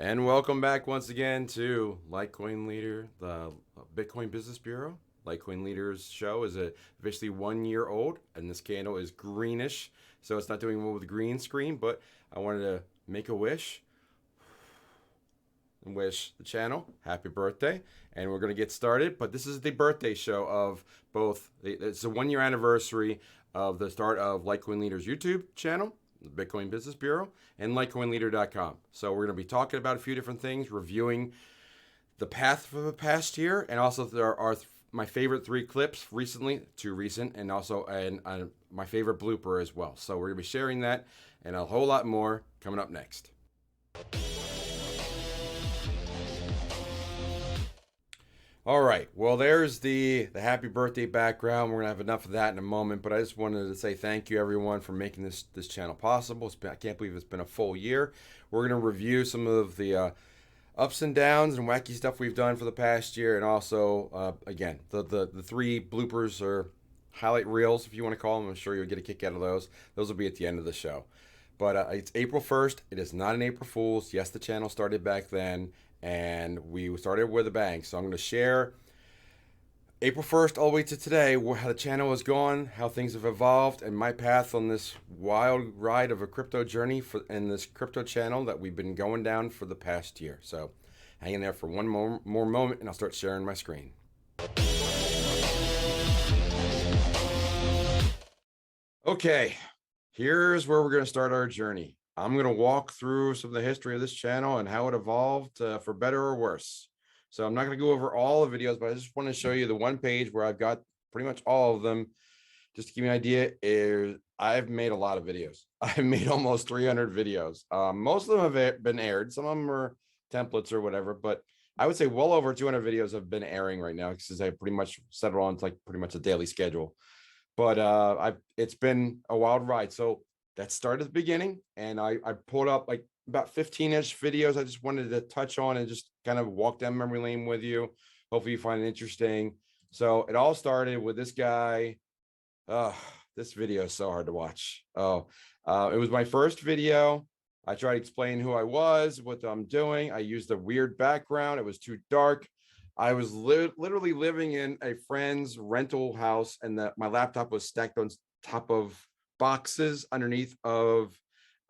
And welcome back once again to Litecoin Leader, the Bitcoin Business Bureau. Litecoin Leader's show is officially 1 year old, and this candle is greenish, so it's not doing well with the green screen. But I wanted to make a wish and wish the channel happy birthday, and we're gonna get started. But this is the birthday show of both. It's the 1 year anniversary of the start of Litecoin Leader's YouTube channel, the Bitcoin Business Bureau, and LitecoinLeader.com. So we're going to be talking about a few different things, reviewing the path for the past year, and also there are my favorite 3 clips recently, 2 recent, and also my favorite blooper as well. So we're going to be sharing that and a whole lot more coming up next. All right. Well, there's the happy birthday background. We're gonna have enough of that in a moment, but I just wanted to say thank you everyone for making this channel possible. I can't believe it's been a full year. We're gonna review some of the ups and downs and wacky stuff we've done for the past year, and also again the 3 bloopers or highlight reels, if you want to call them. I'm sure you'll get a kick out of those. Those will be at the end of the show. But it's April 1st. It is not an April Fool's. Yes, the channel started back then, and we started with a bang. So I'm going to share April 1st all the way to today, how the channel has gone, how things have evolved, and my path on this wild ride of a crypto journey in this crypto channel that we've been going down for the past year. So hang in there for one more moment, and I'll start sharing my screen. Okay, here's where we're going to start our journey. I'm going to walk through some of the history of this channel and how it evolved for better or worse. So I'm not going to go over all the videos, but I just want to show you the one page where I've got pretty much all of them. Just to give you an idea, I've made a lot of videos. I've made almost 300 videos. Most of them have been aired. Some of them are templates or whatever, but I would say well over 200 videos have been airing right now because I pretty much settled on like pretty much a daily schedule. But it's been a wild ride. So that started at the beginning, and I pulled up like about 15-ish videos I just wanted to touch on and just kind of walk down memory lane with you. Hopefully you find it interesting. So it all started with this guy. This video is so hard to watch. It was my first video. I tried to explain who I was, what I'm doing. I used a weird background. It was too dark. I was literally living in a friend's rental house, and my laptop was stacked on top of boxes underneath of,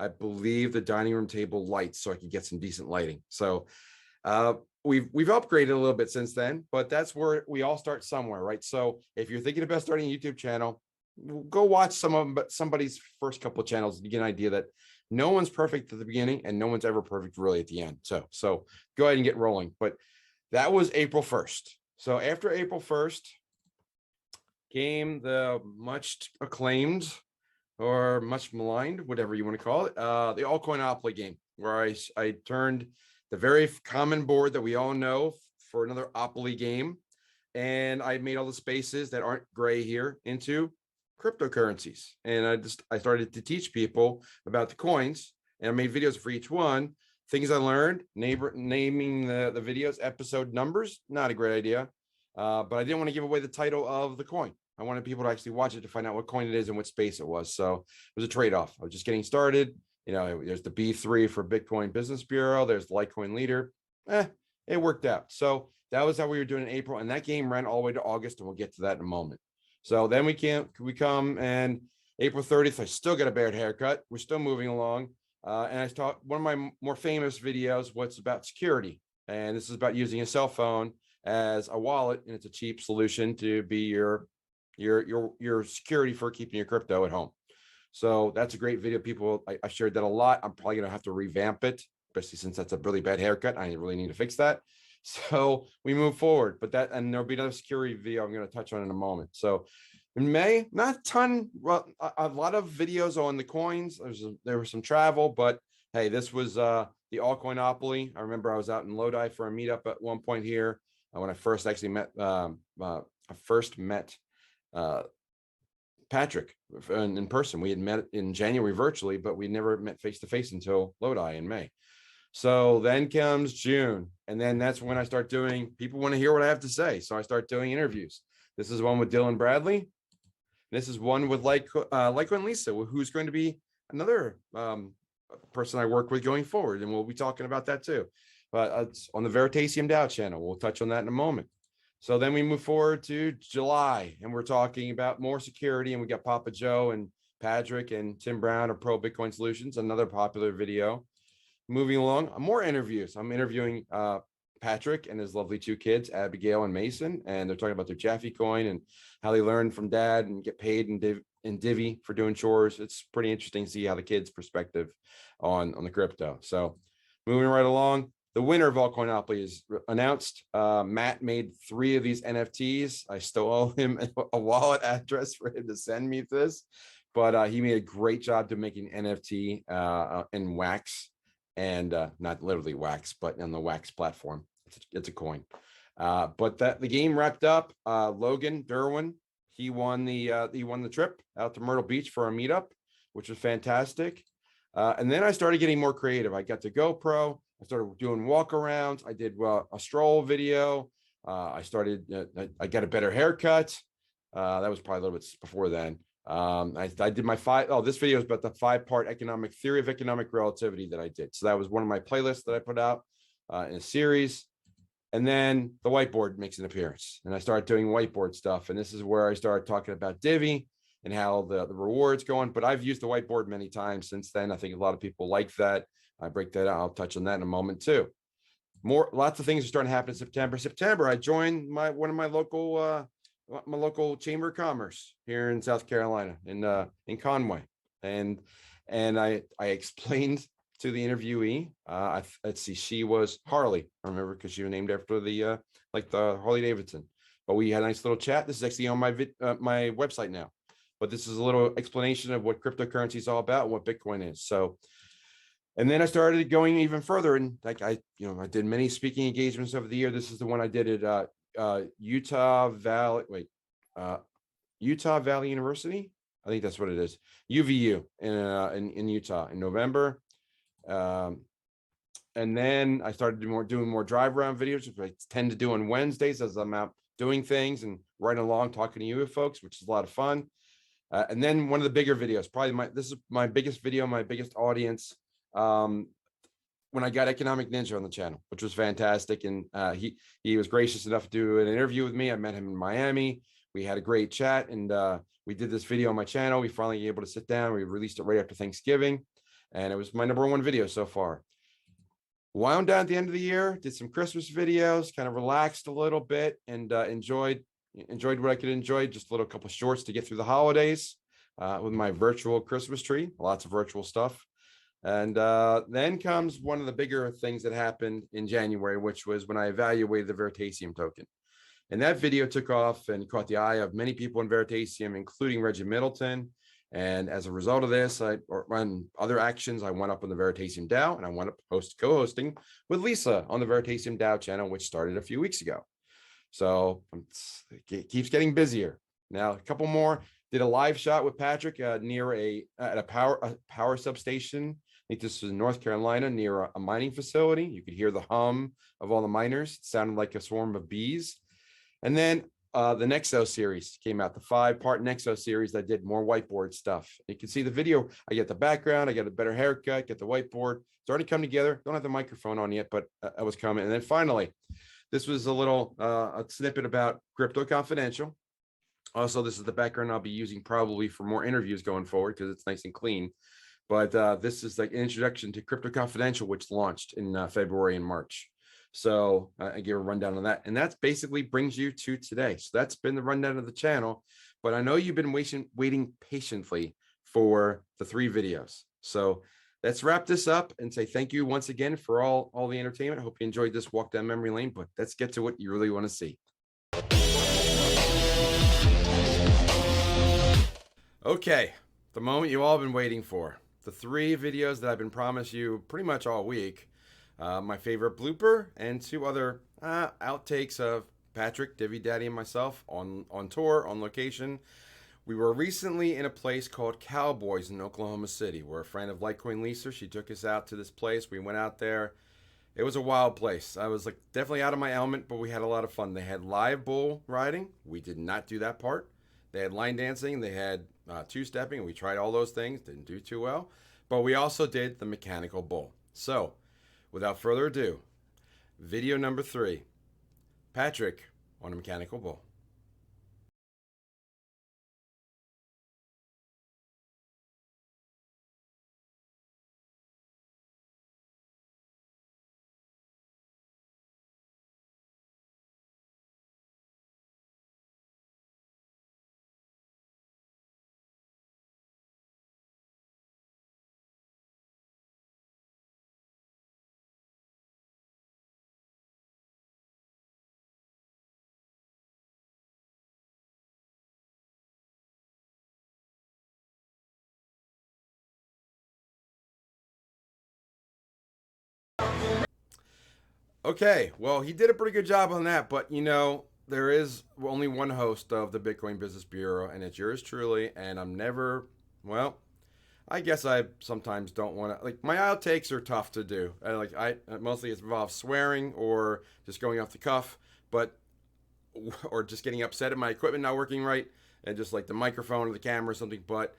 I believe, the dining room table lights, so I could get some decent lighting. So we've upgraded a little bit since then, but that's where we all start somewhere, right? So if you're thinking about starting a YouTube channel, go watch somebody's first couple of channels and you get an idea that no one's perfect at the beginning and no one's ever perfect really at the end. So go ahead and get rolling. But that was April 1st. So after April 1st came the much acclaimed or much maligned, whatever you want to call it, the altcoinopoly game, where I turned the very common board that we all know for another opoly game, and I made all the spaces that aren't gray here into cryptocurrencies. And I started to teach people about the coins, and I made videos for each one. Things I learned, naming the videos, episode numbers, not a great idea. But I didn't want to give away the title of the coin. I wanted people to actually watch it to find out what coin it is and what space it was. So it was a trade-off. I was just getting started. You know, there's the B3 for Bitcoin Business Bureau. There's Litecoin Leader. It worked out. So that was how we were doing in April. And that game ran all the way to August, and we'll get to that in a moment. So then we come and April 30th, I still got a beard haircut. We're still moving along. And I taught one of my more famous videos, what's about security. And this is about using a cell phone as a wallet, and it's a cheap solution to be your security for keeping your crypto at home. So that's a great video. I shared that a lot. I'm probably gonna have to revamp it, especially since that's a really bad haircut. I really need to fix that. So we move forward, and there'll be another security video I'm going to touch on in a moment. So in May, not a ton, well, a lot of videos on the coins. There was some travel, but hey, this was the altcoinopoly. I remember I was out in Lodi for a meetup at one point here when I first actually met. Patrick in person. We had met in January virtually, but we never met face to face until Lodi in May. So then comes June, and then that's when I start doing, people want to hear what I have to say. So I start doing interviews. This is one with Dylan Bradley. This is one with Litecoin Lisa, who's going to be another person I work with going forward, and we'll be talking about that too. But it's on the Veritasium DAO channel. We'll touch on that in a moment. So then we move forward to July, and we're talking about more security, and we got Papa Joe and Patrick and Tim Brown of ProBitcoinSolutions, another popular video. Moving along, more interviews. I'm interviewing Patrick and his lovely two kids, Abigail and Mason, and they're talking about their Jaffe coin and how they learned from dad and get paid in Divvy for doing chores. It's pretty interesting to see how the kids' perspective on the crypto. So moving right along, the winner of Altcoinopoly is announced. Matt made 3 of these NFTs. I still owe him a wallet address for him to send me this, but he made a great job to making NFT in wax. And not literally wax, but on the wax platform. It's a coin. But the game wrapped up. Logan Derwin, he won the trip out to Myrtle Beach for a meetup, which was fantastic. And then I started getting more creative. I got to GoPro. I started doing walkarounds. I did a stroll video. I got a better haircut. That was probably a little bit before then. I did my this video is about the 5-part economic theory of economic relativity that I did. So that was one of my playlists that I put out in a series. And then the whiteboard makes an appearance, and I started doing whiteboard stuff. And this is where I started talking about Divvy and how the rewards going. But I've used the whiteboard many times since then. I think a lot of people like that. I break that out. I'll touch on that in a moment too. Lots of things are starting to happen in September. I joined one of my local chamber of commerce here in South Carolina in Conway, and I explained to the interviewee, let's see, she was Harley, I remember, because she was named after the Harley Davidson. But we had a nice little chat. This is actually on my website now, but this is a little explanation of what cryptocurrency is all about and what Bitcoin is. So, and then I started going even further, and I did many speaking engagements over the year. This is the one I did at Utah Valley University. I think that's what it is. UVU in Utah in November. And then I started doing more drive around videos, which I tend to do on Wednesdays as I'm out doing things and riding along, talking to you folks, which is a lot of fun. And then one of the bigger videos, this is my biggest video, my biggest audience. When I got Economic Ninja on the channel, which was fantastic. And he was gracious enough to do an interview with me. I met him in Miami. We had a great chat, and we did this video on my channel. We finally able to sit down. We released it right after Thanksgiving, and it was my #1 video so far. Wound down at the end of the year, did some Christmas videos, kind of relaxed a little bit, and enjoyed what I could enjoy. Just a little couple shorts to get through the holidays with my virtual Christmas tree. Lots of virtual stuff. And then comes one of the bigger things that happened in January, which was when I evaluated the Veritasium token. And that video took off and caught the eye of many people in Veritasium, including Reggie Middleton. And as a result of this, on other actions, I went up on the Veritasium DAO, and I went up co-hosting with Lisa on the Veritasium DAO channel, which started a few weeks ago. So it keeps getting busier. Now, a couple more. Did a live shot with Patrick near a power substation. I think this was in North Carolina, near a mining facility. You could hear the hum of all the miners. It sounded like a swarm of bees. And then the Nexo series came out, the 5-part Nexo series that did more whiteboard stuff. You can see the video. I get the background, I got a better haircut, get the whiteboard. It's already come together. Don't have the microphone on yet, but I was coming. And then finally, this was a little a snippet about CryptoConfidential. Also, this is the background I'll be using probably for more interviews going forward because it's nice and clean. But this is like an introduction to CryptoConfidential, which launched in February and March. So I gave a rundown on that. And that basically brings you to today. So that's been the rundown of the channel. But I know you've been waiting patiently for the 3 videos. So let's wrap this up and say thank you once again for all the entertainment. I hope you enjoyed this walk down memory lane, but let's get to what you really want to see. Okay, the moment you all been waiting for. The 3 videos that I've been promising you pretty much all week. My favorite blooper and 2 other outtakes of Patrick, Divvy Daddy, and myself on tour, on location. We were recently in a place called Cowboys in Oklahoma City. We're a friend of LitecoinLeader's. She took us out to this place. We went out there. It was a wild place. I was definitely out of my element, but we had a lot of fun. They had live bull riding. We did not do that part. They had line dancing. They had 2-stepping. We tried all those things. Didn't do too well. but we also did the mechanical bull. So without further ado, video number 3, Patrick on a mechanical bull. Okay, well, he did a pretty good job on that, but you know, there is only one host of the Bitcoin Business Bureau, and it's yours truly, and I'm never, well, I guess I sometimes don't want to, like, my outtakes are tough to do. I mostly it involves swearing or just going off the cuff, but, or just getting upset at my equipment not working right, and just like the microphone or the camera or something, but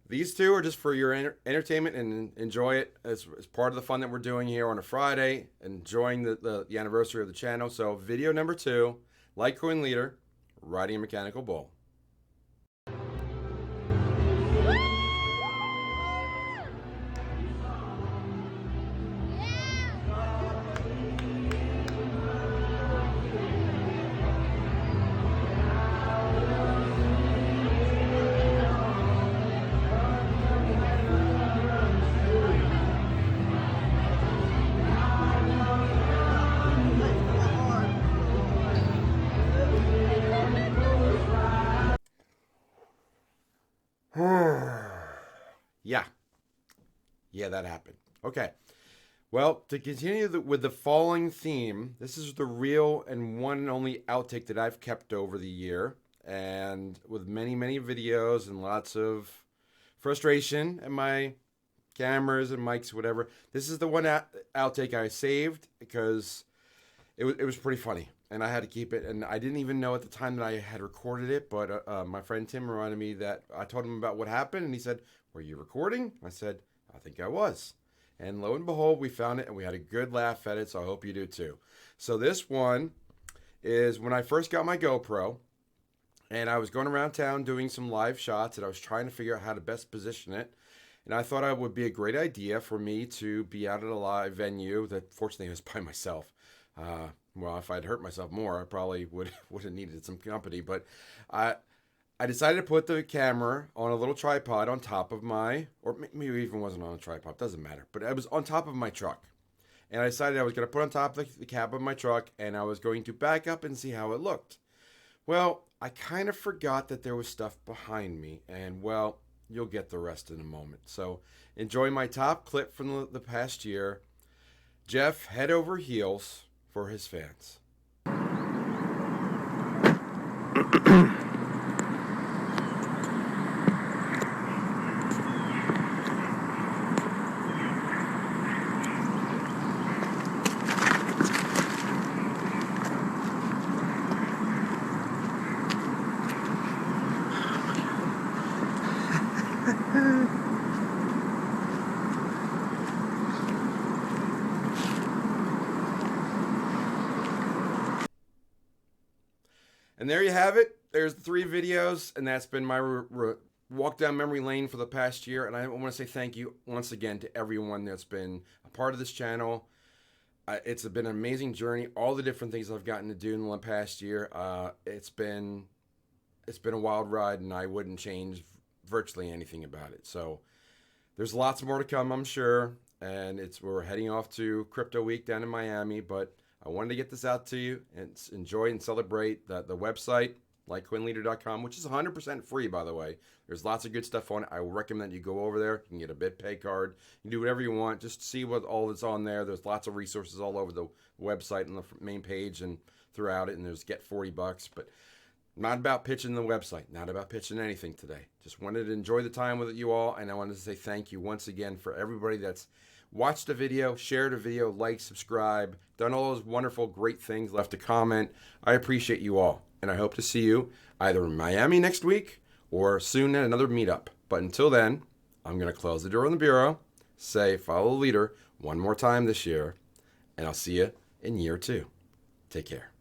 these two are just for your entertainment, and enjoy it as part of the fun that we're doing here on a Friday, enjoying the anniversary of the channel. So video number 2, Litecoin Leader, riding a mechanical bull. Yeah, that happened. Okay. Well, to continue with the falling theme, this is the real and one and only outtake that I've kept over the year, and with many, many videos and lots of frustration at my cameras and mics, whatever. This is the one outtake I saved because it was pretty funny, and I had to keep it. And I didn't even know at the time that I had recorded it, but my friend Tim reminded me that I told him about what happened, and he said, "Were you recording?" I said, "I think I was." And lo and behold, we found it, and we had a good laugh at it, so I hope you do too. So this one is when I first got my GoPro, and I was going around town doing some live shots, and I was trying to figure out how to best position it. And I thought it would be a great idea for me to be out at a live venue that fortunately was by myself. Well, if I'd hurt myself more, I probably would have needed some company. But I decided to put the camera on a little tripod on top of my, or maybe it even wasn't on a tripod, doesn't matter. But it was on top of my truck. And I decided I was going to put on top of the cab of my truck, and I was going to back up and see how it looked. Well, I kind of forgot that there was stuff behind me, and well, you'll get the rest in a moment. So enjoy my top clip from the past year. Jeff head over heels for his fans. And there you have it. There's the 3 videos, and that's been my walk down memory lane for the past year. And I want to say thank you once again to everyone that's been a part of this channel. It's been an amazing journey. All the different things I've gotten to do in the past year. It's been a wild ride, and I wouldn't change virtually anything about it. So there's lots more to come, I'm sure. And we're heading off to Crypto Week down in Miami, but I wanted to get this out to you and enjoy and celebrate the website, LitecoinLeader.com, which is 100% free, by the way. There's lots of good stuff on it. I recommend you go over there. You can get a BitPay card. You can do whatever you want. Just see what all that's on there. There's lots of resources all over the website and the main page and throughout it. And there's get $40. But not about pitching the website. Not about pitching anything today. Just wanted to enjoy the time with you all. And I wanted to say thank you once again for everybody that's watched a video, shared a video, liked, subscribe, done all those wonderful, great things, left a comment. I appreciate you all. And I hope to see you either in Miami next week or soon at another meetup. But until then, I'm going to close the door on the bureau, say follow the leader one more time this year, and I'll see you in year 2. Take care.